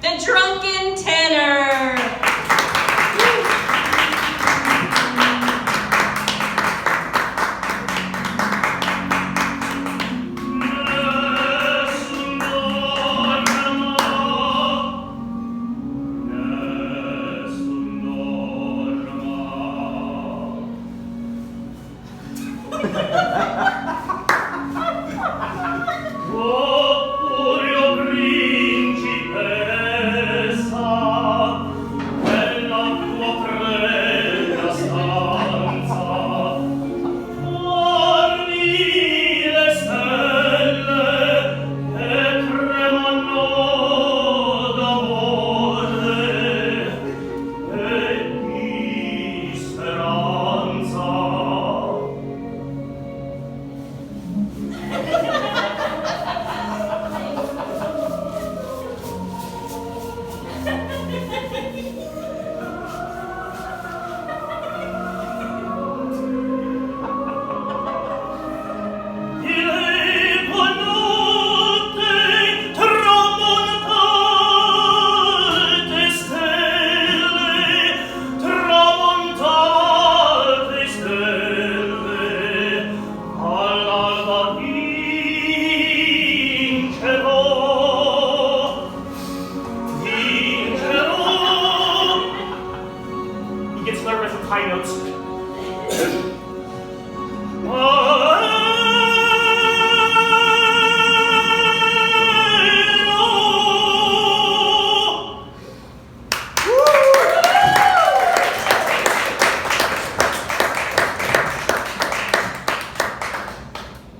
the Drunken Tenor.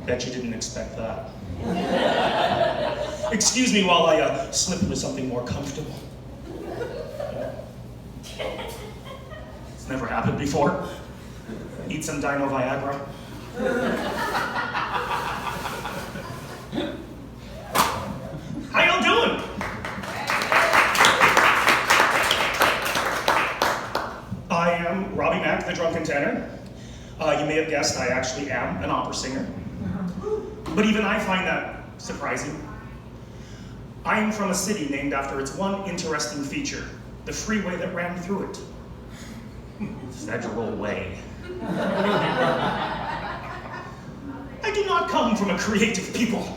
Bet you didn't expect that. Excuse me while I slip into something more comfortable. It's never happened before. Eat some Dino Viagra. How y'all doing? I am RobbyMac, the Drunken Tenor. You may have guessed I actually am an opera singer. But even I find that surprising. I am from a city named after its one interesting feature, the freeway that ran through it. Federal Way. I do not come from a creative people.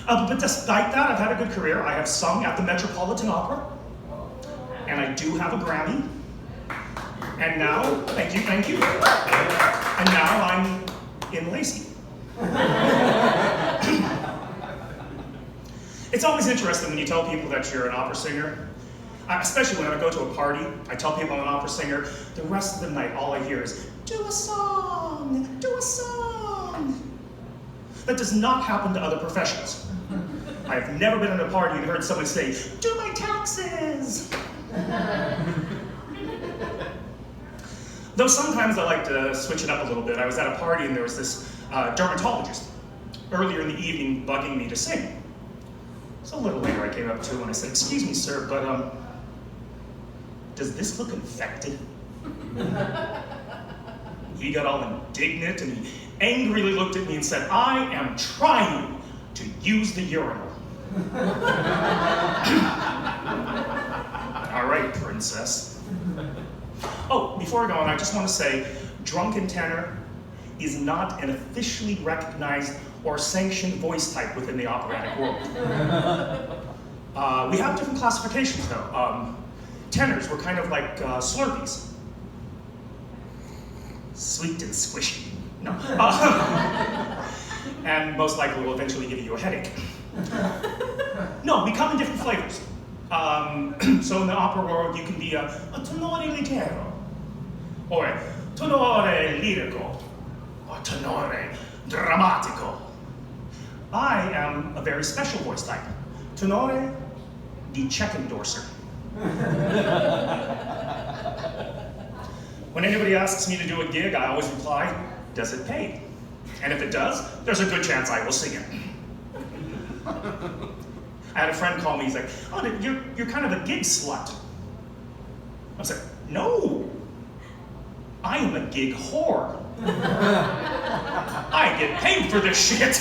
But despite that, I've had a good career. I have sung at the Metropolitan Opera, and I do have a Grammy. And now, thank you. And now I'm in Lacey. It's always interesting when you tell people that you're an opera singer, especially when I go to a party, I tell people I'm an opera singer, the rest of the night all I hear is, do a song, do a song. That does not happen to other professions. I have never been at a party and heard someone say, do my taxes. Though sometimes I like to switch it up a little bit. I was at a party and there was this dermatologist earlier in the evening bugging me to sing. So a little later I came up to him and I said, excuse me, sir, but does this look infected? He got all indignant and he angrily looked at me and said, I am trying to use the urinal. All right, princess. Oh, before I go on, I just want to say, Drunken Tenor is not an officially recognized or sanctioned voice type within the operatic world. We have different classifications, though. Tenors were kind of like Slurpees. Sweet and squishy. No. And most likely will eventually give you a headache. No, we come in different flavors. So in the opera world, you can be a tenore leggero, or a tenore lirico, or tenore drammatico. I am a very special voice type, tenore di check endorser. When anybody asks me to do a gig, I always reply, does it pay? And if it does, there's a good chance I will sing it. I had a friend call me, he's like, oh, you're kind of a gig slut. I was like, no, I am a gig whore. I get paid for this shit.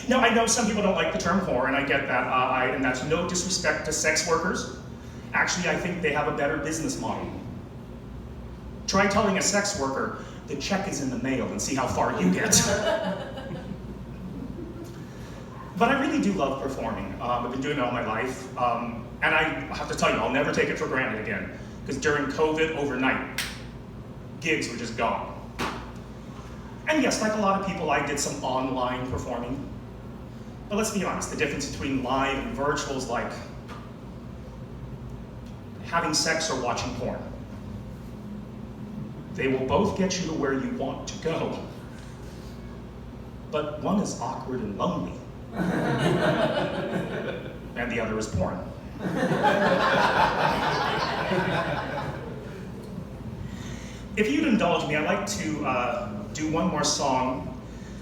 Now, I know some people don't like the term whore, and I get that, and that's no disrespect to sex workers. Actually, I think they have a better business model. Try telling a sex worker the check is in the mail and see how far you get. But I really do love performing. I've been doing it all my life. And I have to tell you, I'll never take it for granted again. Because during COVID, overnight, gigs were just gone. And yes, like a lot of people, I did some online performing. But let's be honest, the difference between live and virtual is like having sex or watching porn. They will both get you to where you want to go. But one is awkward and lonely. And the other is porn. If you'd indulge me, I'd like to do one more song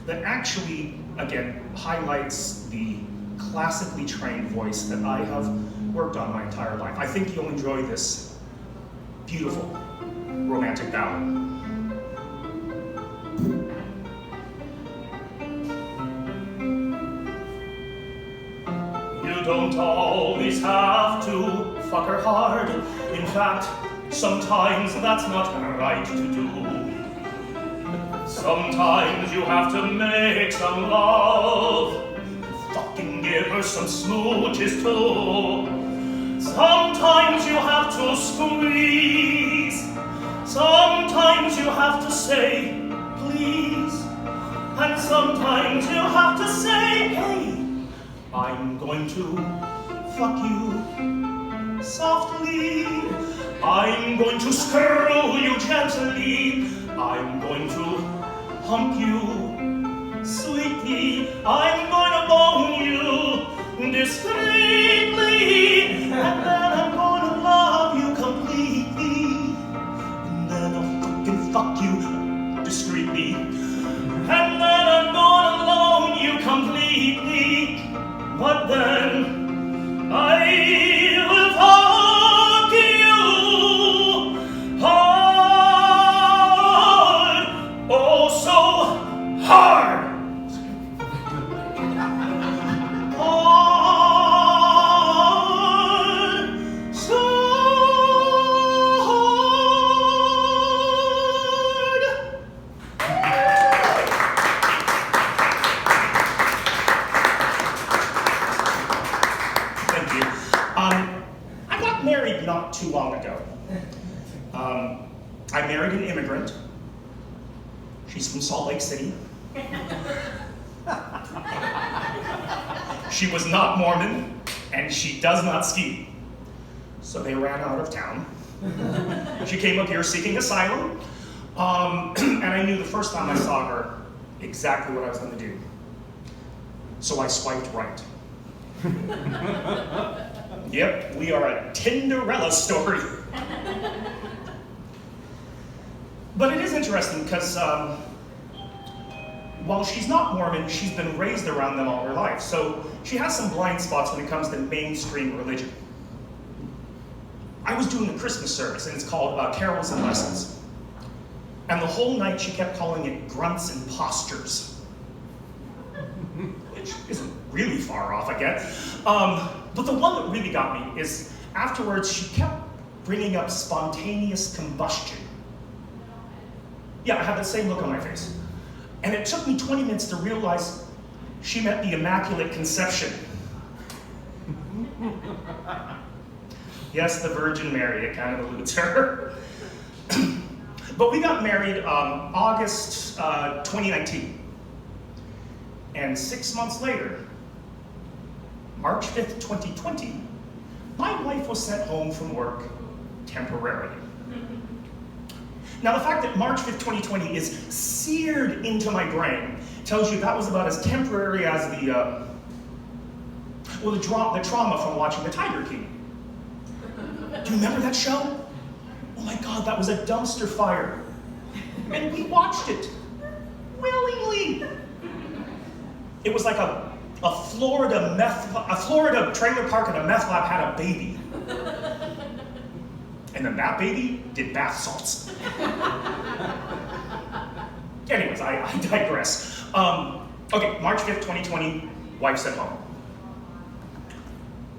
that actually, again, highlights the classically trained voice that I have worked on my entire life. I think you'll enjoy this beautiful romantic ballad. You don't always have to fuck her hard. In fact, sometimes that's not right to do. Sometimes you have to make some love. Fucking give her some smooches too. Sometimes you have to squeeze. Sometimes you have to say please. And sometimes you have to say, hey, I'm going to fuck you softly. I'm going to screw you gently. I'm going to hump you sweetly. I'm going to bone you discreetly. And then I'm going to love you completely. And then I'll fucking fuck you discreetly. And then I'm going to loan you completely. But then I will fuck you hard, oh so hard. Hard, so I got married not too long ago. I married an immigrant. She's from Salt Lake City. She was not Mormon, and she does not ski. So they ran out of town. She came up here seeking asylum, and I knew the first time I saw her exactly what I was going to do. So I swiped right. Yep, we are a Tinderella story. But it is interesting because while she's not Mormon, she's been raised around them all her life. So she has some blind spots when it comes to mainstream religion. I was doing a Christmas service, and it's called Carols and Lessons. And the whole night she kept calling it grunts and postures. Which isn't really far off, I guess. But the one that really got me is afterwards she kept bringing up spontaneous combustion. Yeah, I had the same look on my face. And it took me 20 minutes to realize she meant the Immaculate Conception. Yes, the Virgin Mary, it kind of eludes her. But we got married August 2019. And 6 months later, March 5th, 2020, my wife was sent home from work temporarily. Now, the fact that March 5th, 2020 is seared into my brain tells you that was about as temporary as the trauma from watching The Tiger King. Do you remember that show? Oh my God, that was a dumpster fire. And we watched it willingly. It was like a Florida trailer park and a meth lab had a baby. And then that baby did bath salts. Anyways, I digress. Okay, March 5th, 2020, wife's at home.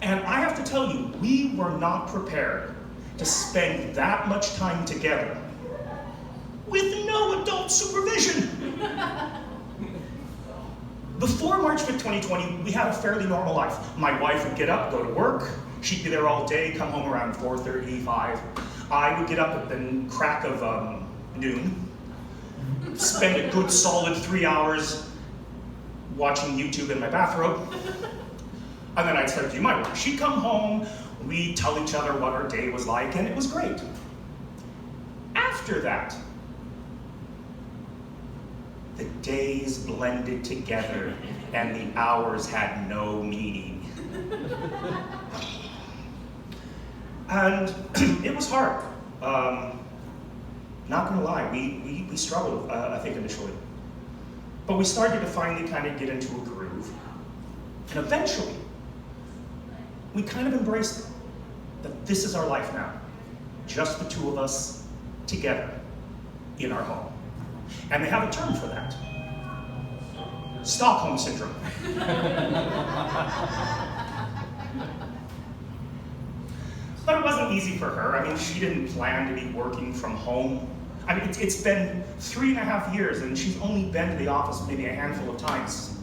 And I have to tell you, we were not prepared to spend that much time together with no adult supervision. Before March 5th, 2020, we had a fairly normal life. My wife would get up, go to work. She'd be there all day, come home around 4:30, 5. I would get up at the crack of noon, spend a good solid 3 hours watching YouTube in my bathrobe, and then I'd start to do my work. She'd come home, we'd tell each other what our day was like, and it was great. After that, the days blended together and the hours had no meaning. And it was hard. Not gonna lie, we struggled, I think, initially. But we started to finally kind of get into a groove. And eventually, we kind of embraced it, that this is our life now. Just the two of us together in our home. And they have a term for that. Stockholm Syndrome. But it wasn't easy for her. I mean, she didn't plan to be working from home. I mean, it's been 3.5 years, and she's only been to the office maybe a handful of times.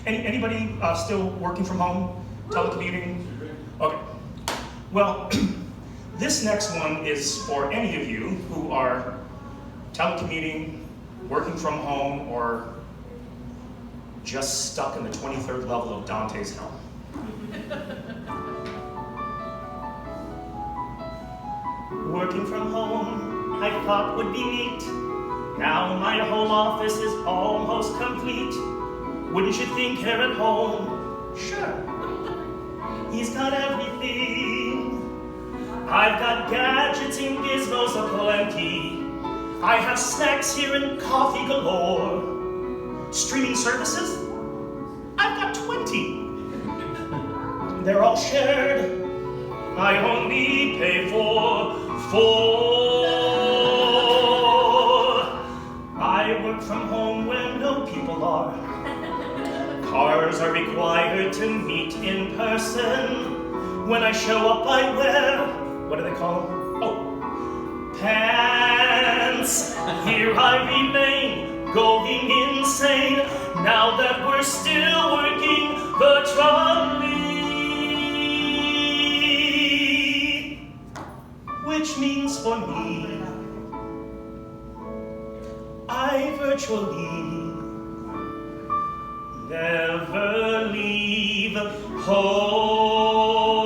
Anybody still working from home? Telecommuting? Okay. Well, this next one is for any of you who are telecommuting, working from home, or just stuck in the 23rd level of Dante's Hell. Working from home, I thought would be neat. Now my home office is almost complete. Wouldn't you think here at home? Sure. He's got everything. I've got gadgets and gizmos aplenty. I have snacks here and coffee galore. Streaming services? I've got 20. They're all shared. I only pay for 4. I work from home where no people are. Cars are required to meet in person. When I show up, I wear, what do they call them? Oh, pants. Here I remain, going insane, now that we're still working virtually. Which means for me, I virtually never leave home.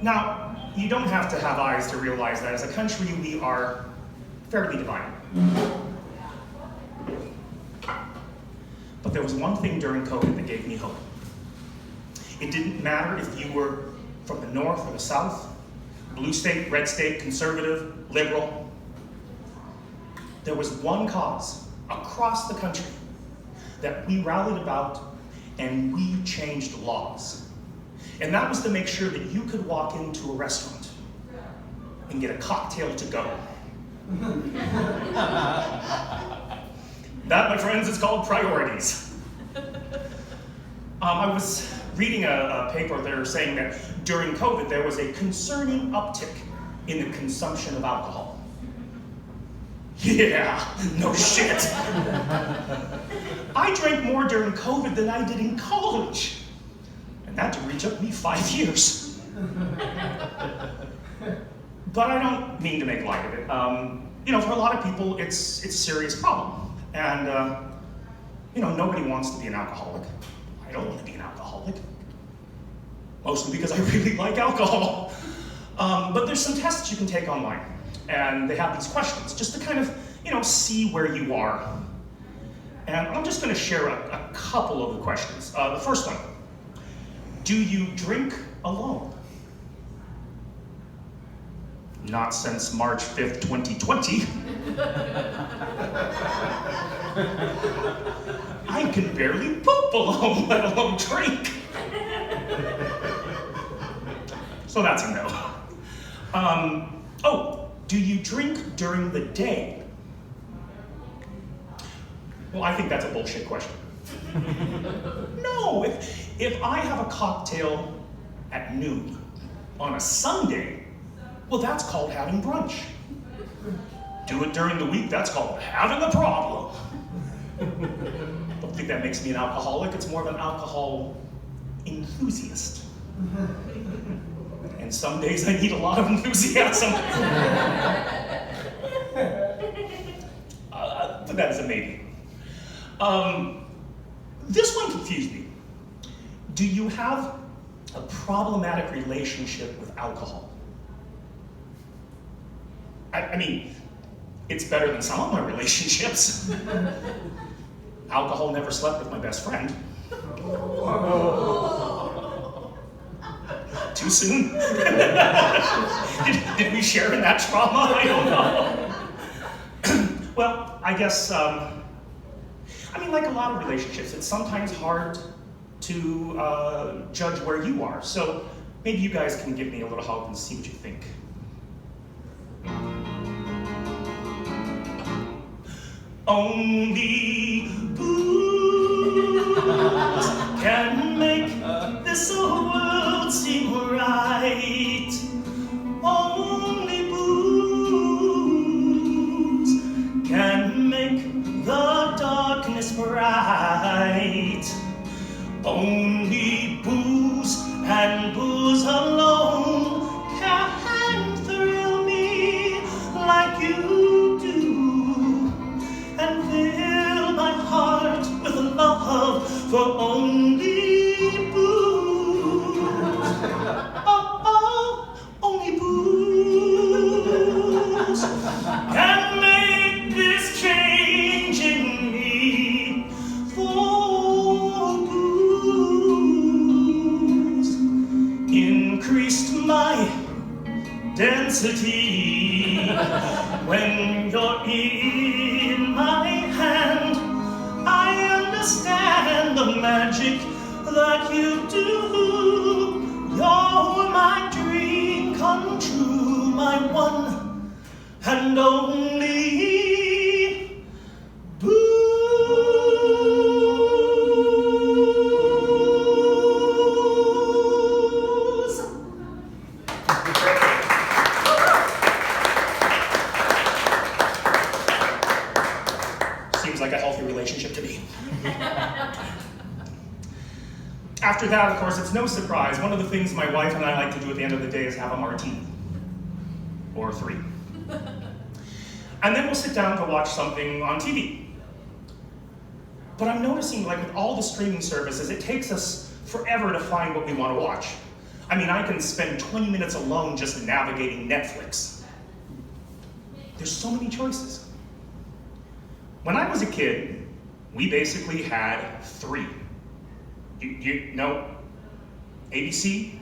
Now, you don't have to have eyes to realize that as a country, we are fairly divided. But there was one thing during COVID that gave me hope. It didn't matter if you were from the north or the south, blue state, red state, conservative, liberal. There was one cause across the country that we rallied about, and we changed laws. And that was to make sure that you could walk into a restaurant and get a cocktail to go. That, my friends, is called priorities. I was reading a paper there saying that during COVID there was a concerning uptick in the consumption of alcohol. Yeah, no shit. I drank more during COVID than I did in college. And that degree took me 5 years. But I don't mean to make light of it. You know, for a lot of people, it's a serious problem. And, you know, nobody wants to be an alcoholic. I don't want to be an alcoholic. Mostly because I really like alcohol. But there's some tests you can take online. And they have these questions, just to kind of, you know, see where you are. And I'm just going to share a couple of the questions. The first one. Do you drink alone? Not since March 5th, 2020. I can barely poop alone, let alone drink. So that's a no. Oh, do you drink during the day? Well, I think that's a bullshit question. No, if I have a cocktail at noon on a Sunday, well, that's called having brunch. Do it during the week, that's called having a problem. Don't think that makes me an alcoholic, it's more of an alcohol enthusiast. And some days I need a lot of enthusiasm. But that is a maybe. This one confused me. Do you have a problematic relationship with alcohol? I mean, it's better than some of my relationships. Alcohol never slept with my best friend. Too soon? did we share in that trauma? I don't know. Well, I guess, I mean, like a lot of relationships, it's sometimes hard to judge where you are. So maybe you guys can give me a little help and see what you think. Only booze can make this world seem right. Only booze can make the darkness bright. Only booze and booze alone can thrill me like you do, and fill my heart with love for only booze. Oh, oh, only booze can make this change in me. For booze increased my density. When you're in my hand, I understand the magic that you do. You're my dream come true, my one and only booze. Seems like a healthy relationship to me. After that, of course, it's no surprise. One of the things my wife and I like to do at the end of the day is have a martini. Or 3. And then we'll sit down to watch something on TV. But I'm noticing, like with all the streaming services, it takes us forever to find what we want to watch. I mean, I can spend 20 minutes alone just navigating Netflix. There's so many choices. When I was a kid, we basically had 3. You know, ABC,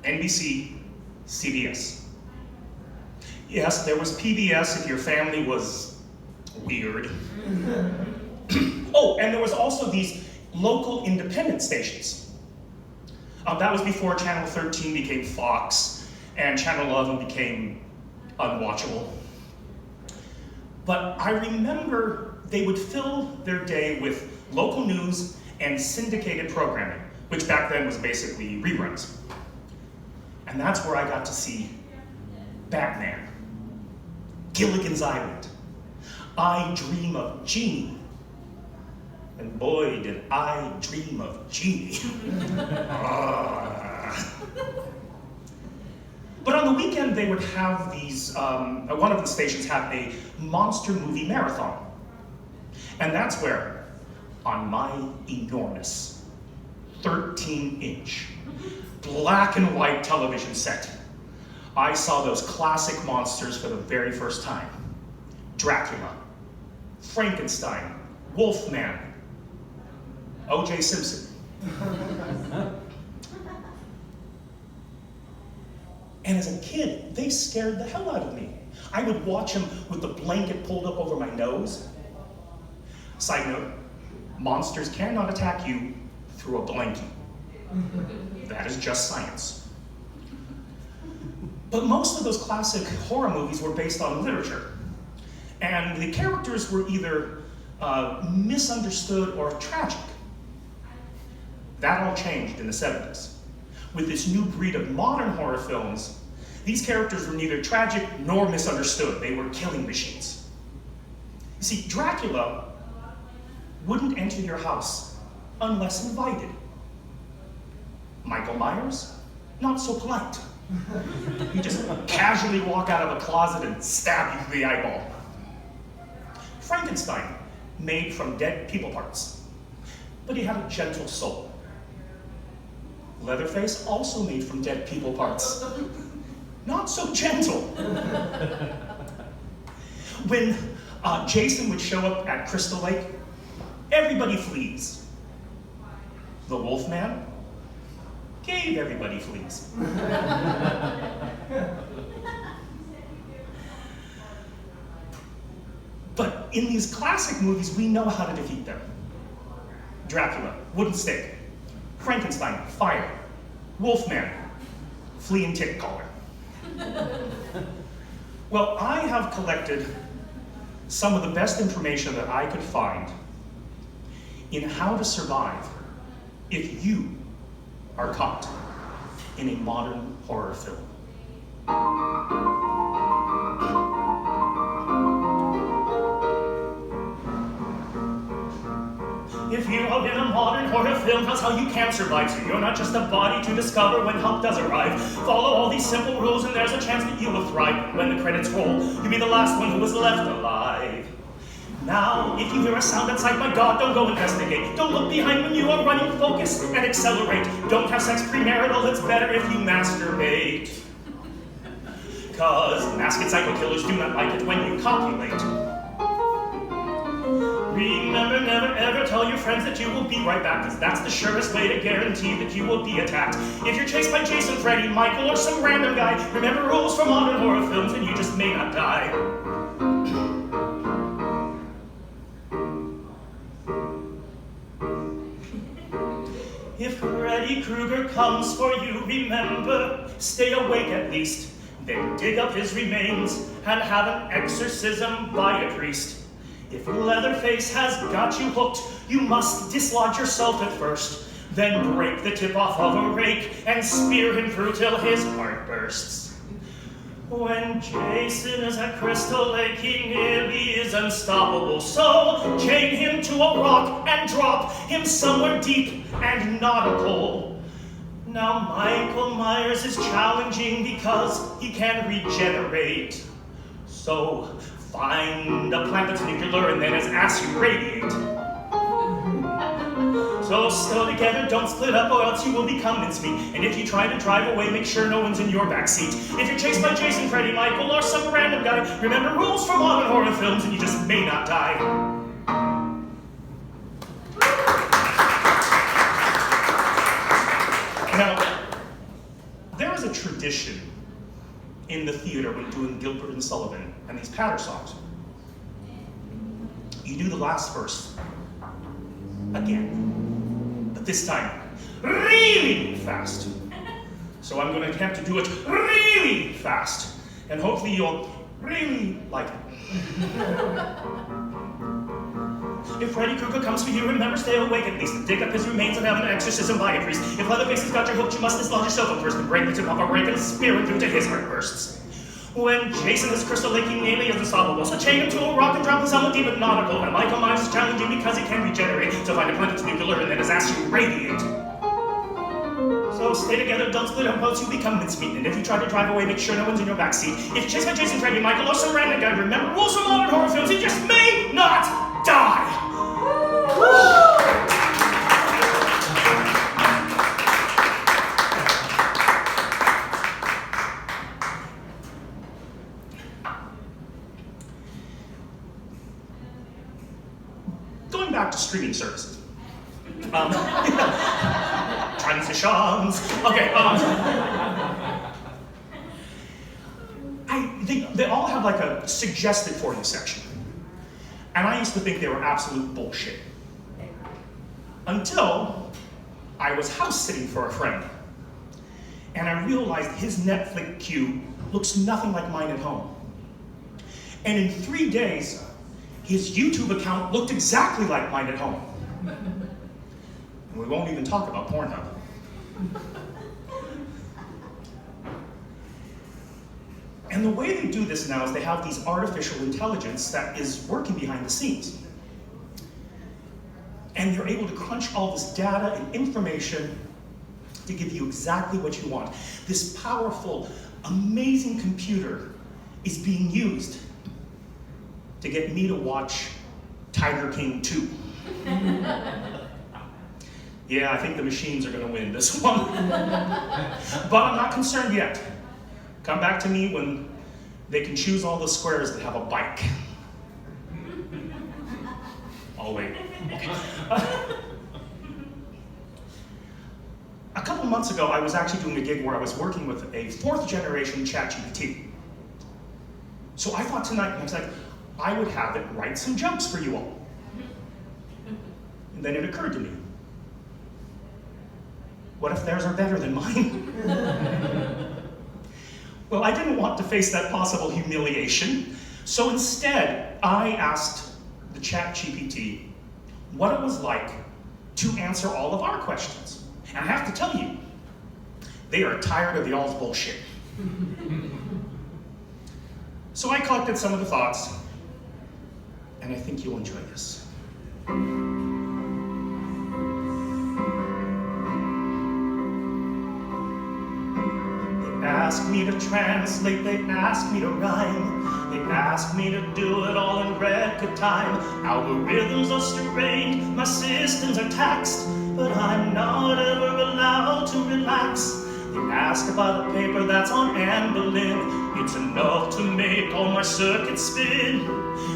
NBC, CBS. Yes, there was PBS if your family was weird. Oh, and there was also these local independent stations. That was before Channel 13 became Fox, and Channel 11 became unwatchable. But I remember they would fill their day with local news and syndicated programming, which back then was basically reruns. And that's where I got to see Batman, Gilligan's Island, I Dream of Jeannie. And boy, did I dream of Jeannie. But on the weekend, they would have these, one of the stations had a monster movie marathon. And that's where, on my enormous 13-inch black and white television set, I saw those classic monsters for the very first time. Dracula, Frankenstein, Wolfman, O.J. Simpson. And as a kid, they scared the hell out of me. I would watch them with the blanket pulled up over my nose. Side note, monsters cannot attack you through a blankie. That is just science. But most of those classic horror movies were based on literature. And the characters were either misunderstood or tragic. That all changed in the 70s. With this new breed of modern horror films, these characters were neither tragic nor misunderstood. They were killing machines. You see, Dracula wouldn't enter your house unless invited. Michael Myers, not so polite. He'd just casually walk out of a closet and stab you through the eyeball. Frankenstein, made from dead people parts, but he had a gentle soul. Leatherface, also made from dead people parts, not so gentle. When Jason would show up at Crystal Lake, everybody flees. The Wolfman gave everybody fleas. But in these classic movies, we know how to defeat them. Dracula, wooden stick. Frankenstein, fire. Wolfman, flea and tick collar. Well, I have collected some of the best information that I could find in how to survive if you are caught in a modern horror film. If you are in a modern horror film, that's how you can survive. So you're not just a body to discover when help does arrive. Follow all these simple rules and there's a chance that you will thrive. When the credits roll, you'll be the last one who is left alive. Now, if you hear a sound outside, my God, don't go investigate. Don't look behind when you are running, focus and accelerate. Don't have sex premarital, it's better if you masturbate. Cause masked psycho killers do not like it when you copulate. Remember, never ever tell your friends that you will be right back, because that's the surest way to guarantee that you will be attacked. If you're chased by Jason, Freddy, Michael, or some random guy, remember rules for modern horror films and you just may not die. If Freddy Krueger comes for you, remember, stay awake at least. Then dig up his remains and have an exorcism by a priest. If Leatherface has got you hooked, you must dislodge yourself at first, then break the tip off of a rake and spear him through till his heart bursts. When Jason is at Crystal Lake, he nearly is unstoppable, so chain him to a rock and drop him somewhere deep and nautical. Now Michael Myers is challenging because he can regenerate. So find a plant that's nuclear and then his ass you radiate. So still together, don't split up or else you will become mincemeat. And if you try to drive away, make sure no one's in your backseat. If you're chased by Jason, Freddy, Michael, or some random guy, remember rules for modern horror films and you just may not die. Now, there is a tradition in the theater when doing Gilbert and Sullivan and these patter songs. You do the last verse again, but this time really fast. So I'm going to attempt to do it really fast, and hopefully you'll really like it. If Freddy Krueger comes for you, remember, stay awake at least, and dig up his remains and have an exorcism by a priest. If Leatherface has got your hooked, you must dislodge yourself up first and break the tip off a rake and spear him through to his heart bursts. When Jason is Crystal Lake, he nearly is unstoppable, so chain him to a rock and drop him somewhat deep and nautical. And Michael Myers is challenging because he can regenerate, so find a plant that's nuclear and then his ass you radiate. So stay together, don't split up, else you become mincemeat. And if you try to drive away, make sure no one's in your backseat. If you're chased by Jason, Freddy, Michael, or some random guy, remember rules from modern horror films, you just may not die. Going back to streaming services. Transitions. Okay, they all have like a suggested for you section. And I used to think they were absolute bullshit. Until I was house sitting for a friend. And I realized his Netflix queue looks nothing like mine at home. And in 3 days, his YouTube account looked exactly like mine at home. And we won't even talk about Pornhub. And the way they do this now is they have these artificial intelligence that is working behind the scenes. And they're able to crunch all this data and information to give you exactly what you want. This powerful, amazing computer is being used to get me to watch Tiger King 2. Yeah, I think the machines are going to win this one. But I'm not concerned yet. Come back to me when they can choose all the squares that have a bike. I'll wait. Okay. A couple months ago, I was actually doing a gig where I was working with a 4th generation ChatGPT. So I thought tonight, I was like, I would have it write some jokes for you all. And then it occurred to me, what if theirs are better than mine? Well, I didn't want to face that possible humiliation, so instead, I asked the ChatGPT what it was like to answer all of our questions. And I have to tell you, they are tired of y'all's bullshit. So I collected some of the thoughts, and I think you'll enjoy this. They ask me to translate, they ask me to rhyme, they ask me to do it all in record time. Algorithms are strained, my systems are taxed, but I'm not ever allowed to relax. They ask about a paper that's on Anne Boleyn, it's enough to make all my circuits spin.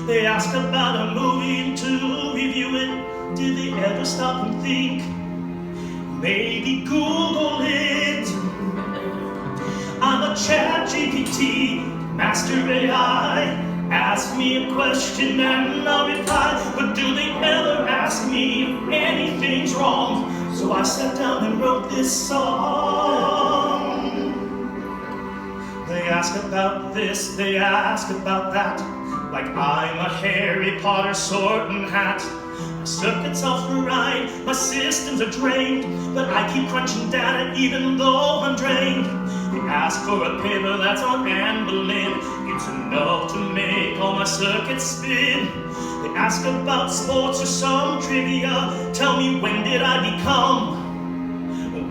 They ask about a movie and to review it, did they ever stop and think? Maybe Google it. I'm a ChatGPT, master AI. Ask me a question and I'll reply, but do they ever ask me if anything's wrong? So I sat down and wrote this song. They ask about this, they ask about that, like I'm a Harry Potter sorting hat. My circuits are fried, my systems are drained, but I keep crunching data even though I'm drained. They ask for a paper that's on Anne Boleyn, it's enough to make all my circuits spin. They ask about sports or some trivia, tell me when did I become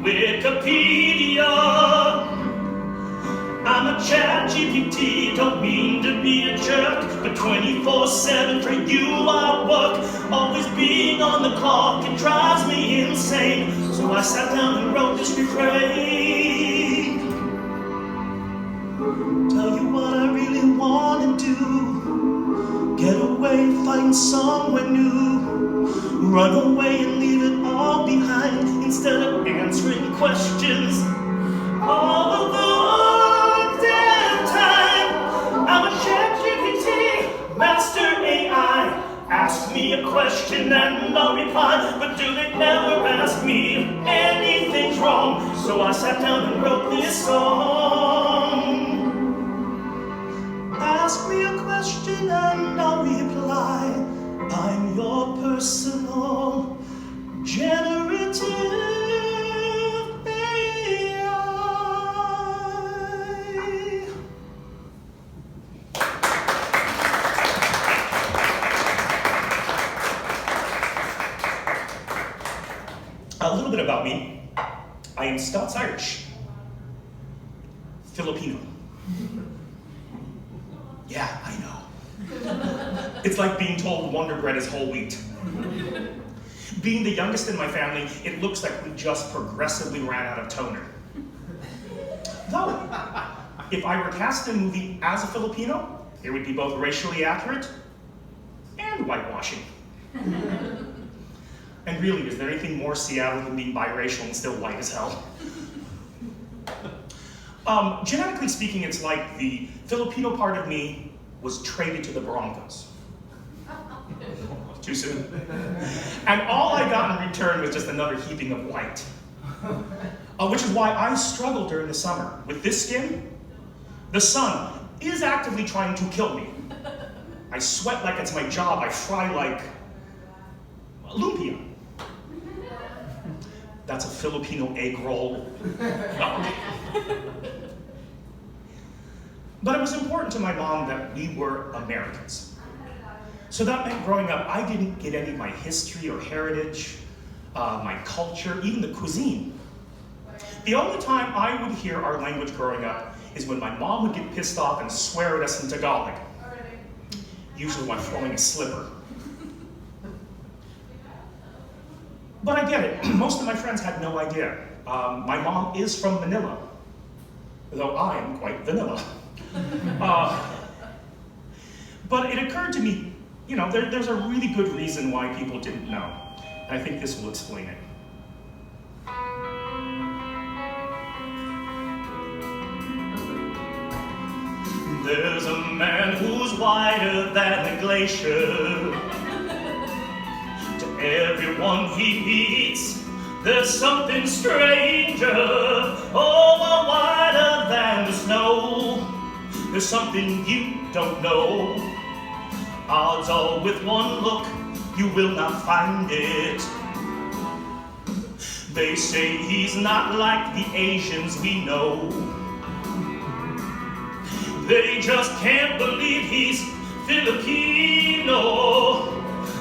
Wikipedia? I'm a ChatGPT, don't mean to be a jerk, but 24/7 for you I work. Always being on the clock, it drives me insane. So I sat down and wrote this refrain. Tell you what I really want to do, get away, find somewhere new, run away and leave it all behind, instead of answering questions all of the damn time. I'm a ChatGPT, master AI. Ask me a question and I'll reply, but do they ever ask me if anything's wrong? So I sat down and wrote this song. Ask me a question and I'll reply. I'm your personal generative AI. A little bit about me. I am Scots-Irish, Filipino. Yeah, I know. It's like being told Wonder Bread is whole wheat. Being the youngest in my family, it looks like we just progressively ran out of toner. Though, if I were cast in a movie as a Filipino, it would be both racially accurate and whitewashing. And really, is there anything more Seattle than being biracial and still white as hell? Genetically speaking, it's like the Filipino part of me was traded to the Broncos. Too soon? And all I got in return was just another heaping of white. Which is why I struggle during the summer. With this skin, the sun is actively trying to kill me. I sweat like it's my job. I fry like lumpia. That's a Filipino egg roll. But it was important to my mom that we were Americans. So that meant growing up, I didn't get any of my history or heritage, my culture, even the cuisine. The only time I would hear our language growing up is when my mom would get pissed off and swear at us in Tagalog, usually while throwing a slipper. But I get it. Most of my friends had no idea. My mom is from Manila, though I am quite vanilla. But it occurred to me, you know, there's a really good reason why people didn't know. And I think this will explain it. There's a man who's whiter than a glacier. To everyone he meets, there's something stranger. Oh, more whiter than the snow. There's something you don't know. Odds are with one look, you will not find it. They say he's not like the Asians we know. They just can't believe he's Filipino.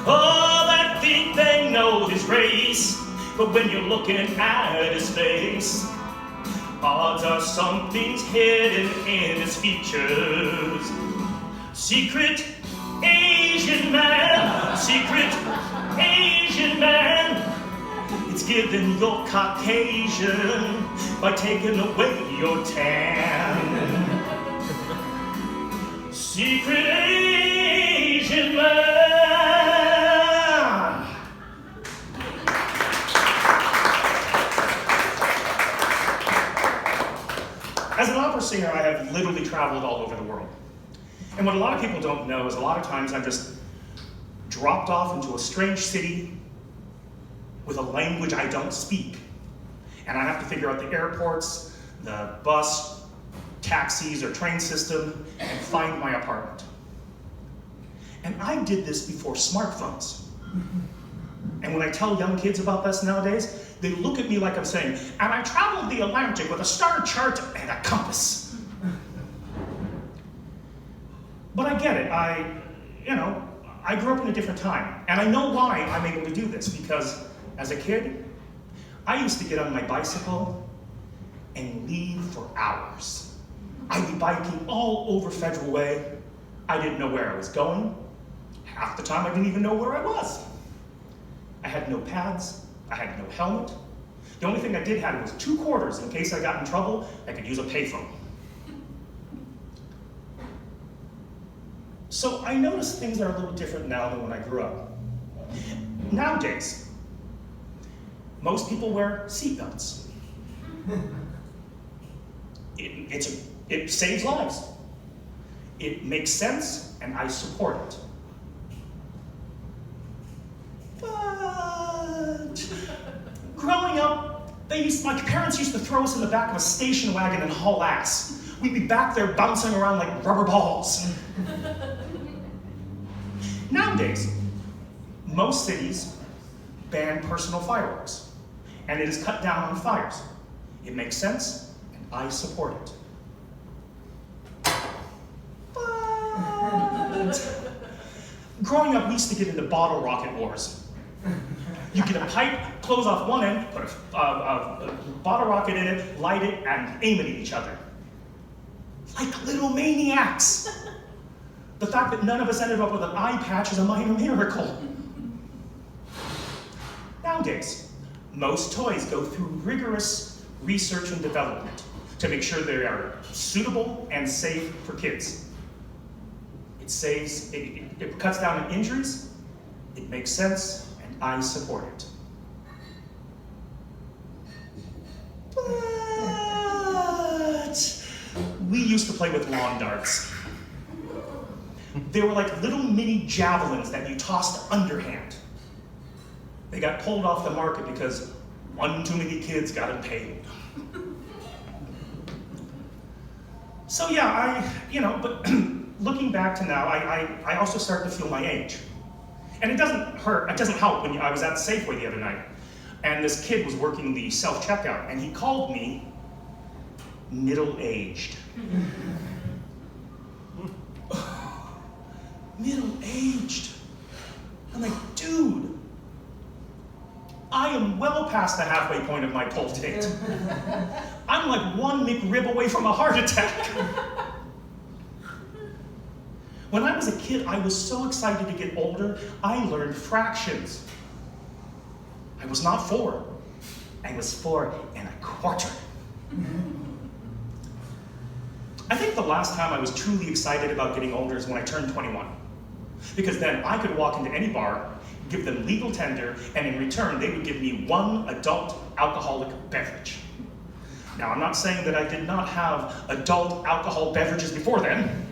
Oh, they think they know his race, but when you're looking at his face, odds are something's hidden in his features. Secret Asian man, secret Asian man. It's giving you're Caucasian by taking away your tan. Secret Asian man. As an opera singer, I have literally traveled all over the world. And what a lot of people don't know is a lot of times I'm just dropped off into a strange city with a language I don't speak. And I have to figure out the airports, the bus, taxis, or train system, and find my apartment. And I did this before smartphones. And when I tell young kids about this nowadays, they look at me like I'm saying, and I traveled the Atlantic with a star chart and a compass. But I get it. I grew up in a different time. And I know why I'm able to do this, because as a kid, I used to get on my bicycle and leave for hours. I'd be biking all over Federal Way. I didn't know where I was going. Half the time I didn't even know where I was. I had no pads. I had no helmet. The only thing I did have was 2 quarters in case I got in trouble. I could use a payphone. So I notice things are a little different now than when I grew up. Nowadays, most people wear seatbelts. It saves lives. It makes sense, and I support it. But growing up, my parents used to throw us in the back of a station wagon and haul ass. We'd be back there bouncing around like rubber balls. Nowadays, most cities ban personal fireworks, and it is cut down on fires. It makes sense, and I support it. But growing up, we used to get into bottle rocket wars. You get a pipe, close off one end, put a bottle rocket in it, light it, and aim it at each other. Like little maniacs. The fact that none of us ended up with an eye patch is a minor miracle. Nowadays, most toys go through rigorous research and development to make sure they are suitable and safe for kids. It cuts down on injuries, it makes sense, and I support it. But used to play with lawn darts. They were like little mini javelins that you tossed underhand. They got pulled off the market because one too many kids got impaled. So yeah, but looking back to now, I also start to feel my age. And it doesn't help when I was at Safeway the other night, and this kid was working the self-checkout, and he called me middle-aged. Middle-aged. I'm like, dude, I am well past the halfway point of my pull date. I'm like one McRib away from a heart attack. When I was a kid, I was so excited to get older, I learned fractions. I was not 4. I was 4 1/4. I think the last time I was truly excited about getting older is when I turned 21. Because then I could walk into any bar, give them legal tender, and in return they would give me 1 adult alcoholic beverage. Now, I'm not saying that I did not have adult alcohol beverages before then,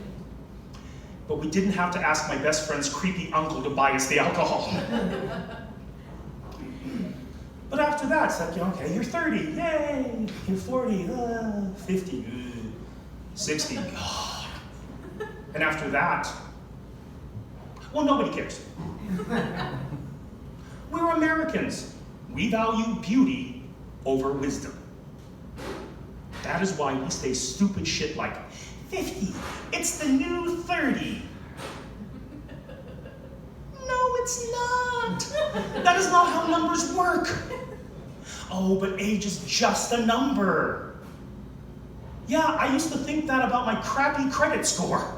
but we didn't have to ask my best friend's creepy uncle to buy us the alcohol. But after that, it's like, okay, you're 30, yay! You're 40, 50, 60, God. And after that, well, nobody cares. We're Americans. We value beauty over wisdom. That is why we say stupid shit like, 50, it's the new 30. No, it's not. That is not how numbers work. Oh, but age is just a number. Yeah, I used to think that about my crappy credit score.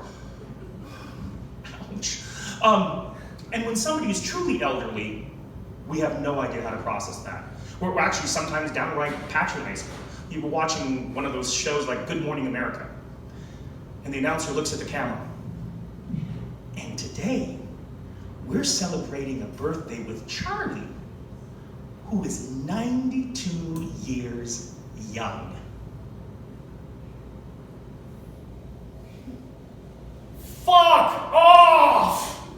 Ouch. And when somebody is truly elderly, we have no idea how to process that. We're actually sometimes downright patronizing. You were watching one of those shows like Good Morning America, and the announcer looks at the camera. And today, we're celebrating a birthday with Charlie, who is 92 years young. Fuck off!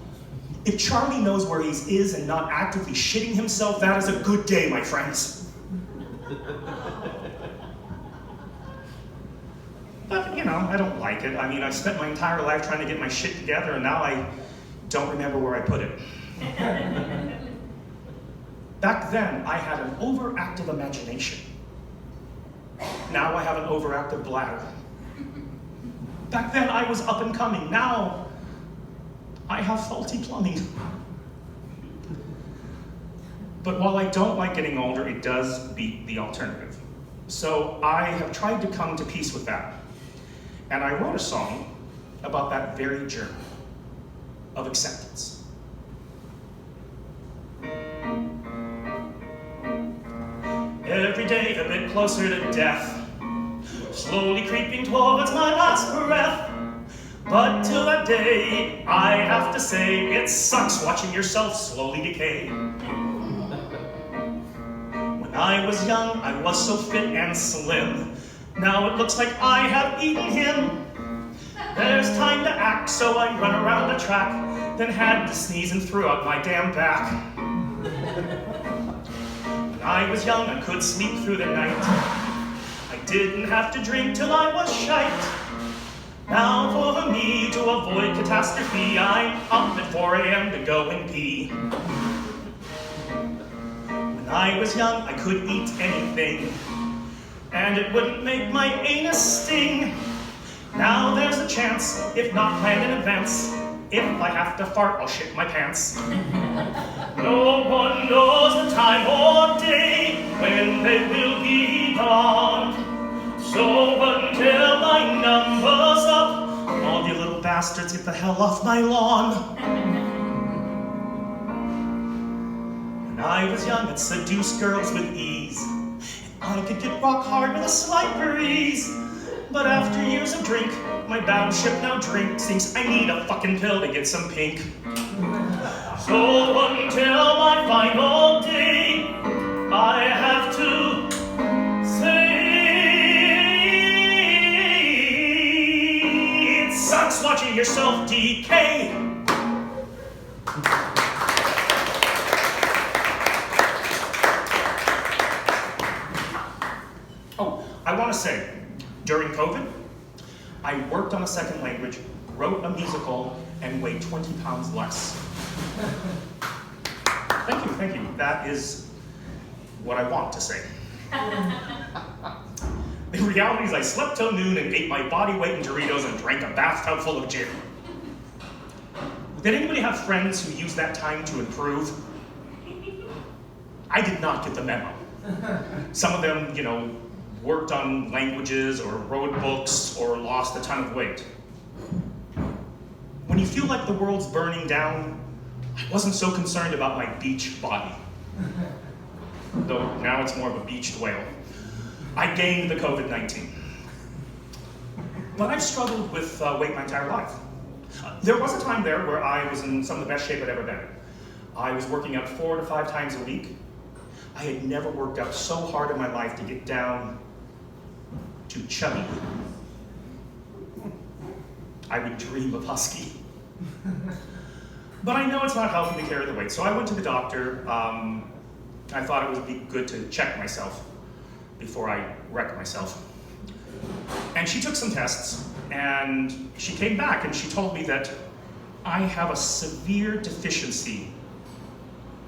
If Charlie knows where he is and not actively shitting himself, that is a good day, my friends. But, I don't like it. I mean, I spent my entire life trying to get my shit together, and now I don't remember where I put it. Back then, I had an overactive imagination. Now I have an overactive bladder. Back then, I was up and coming. Now, I have faulty plumbing. But while I don't like getting older, it does beat the alternative. So I have tried to come to peace with that. And I wrote a song about that very journey of acceptance. Every day a bit closer to death, slowly creeping towards my last breath. But till that day, I have to say, it sucks watching yourself slowly decay. When I was young, I was so fit and slim. Now it looks like I have eaten him. There's time to act, so I run around the track, then had to sneeze and threw out my damn back. When I was young, I could sleep through the night. I didn't have to drink till I was shite. Now for me to avoid catastrophe, I'm up at 4 a.m. to go and pee. When I was young, I could eat anything, and it wouldn't make my anus sting. Now there's a chance, if not planned in advance, if I have to fart, I'll shit my pants. No one knows the time or day when they will be gone. So until my number's up, all you little bastards, get the hell off my lawn. When I was young, I'd seduce girls with ease. I could get rock hard with a slight breeze. But after years of drink, my battleship now thinks I need a fucking pill to get some pink. So until my final day, I have to say yourself decay. Oh, I want to say, during COVID, I worked on a second language, wrote a musical, and weighed 20 pounds less. Thank you, thank you. That is what I want to say. The reality is I slept till noon and ate my body weight in Doritos and drank a bathtub full of gin. Did anybody have friends who used that time to improve? I did not get the memo. Some of them, worked on languages or wrote books or lost a ton of weight. When you feel like the world's burning down, I wasn't so concerned about my beach body. Though now it's more of a beached whale. I gained the COVID-19. But I've struggled with weight my entire life. There was a time there where I was in some of the best shape I'd ever been in. I was working out 4 to 5 times a week. I had never worked out so hard in my life to get down to chubby. I would dream of husky. But I know it's not healthy to carry the weight, so I went to the doctor. I thought it would be good to check myself before I wreck myself. And she took some tests, and she came back and she told me that I have a severe deficiency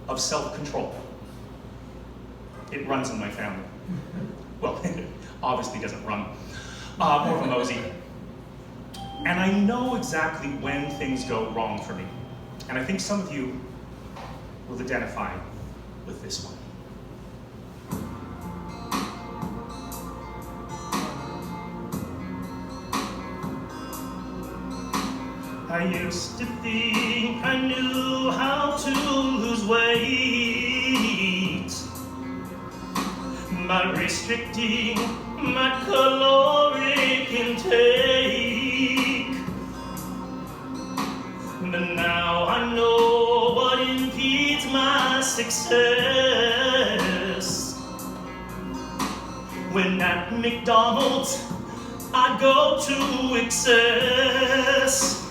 of self-control. It runs in my family. Well, it obviously doesn't run. More of a mosey. And I know exactly when things go wrong for me. And I think some of you will identify with this one. I used to think I knew how to lose weight by restricting my caloric intake. But now I know what impedes my success. When at McDonald's I go to excess.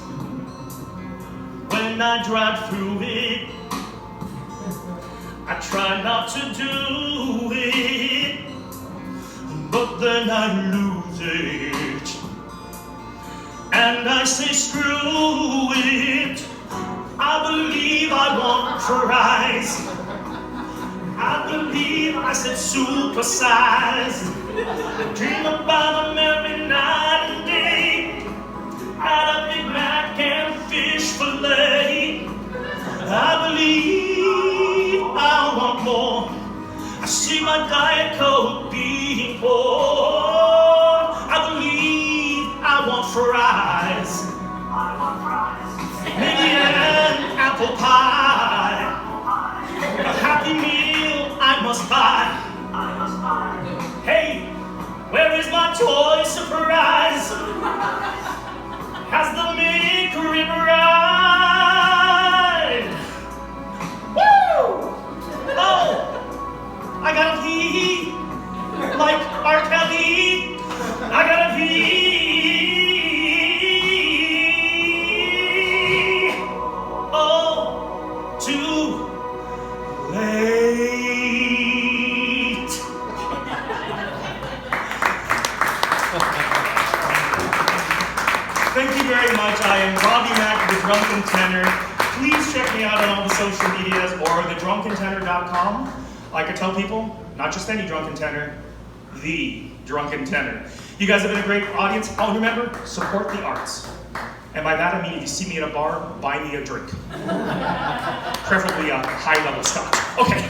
When I drive through it, I try not to do it, but then I lose it. And I say screw it. I believe I want fries. I believe I said supersize. I dream about them every night and day. Add a Big Mac and fish fillet. I believe I want more. I see my Diet Coke being poured. I believe I want fries. Maybe an apple pie. A Happy Meal I must buy. Hey, where is my toy surprise? Has the McRib ride? Woo! Oh, I gotta pee, like R. Kelly. I gotta pee. Oh, too late. Thank you very much. I am RobbyMac, the Drunken Tenor. Please check me out on all the social medias or thedrunkentenor.com. Like I tell people, not just any Drunken Tenor, the Drunken Tenor. You guys have been a great audience. Oh, remember, support the arts. And by that I mean if you see me at a bar, buy me a drink. Preferably a high-level scotch. Okay.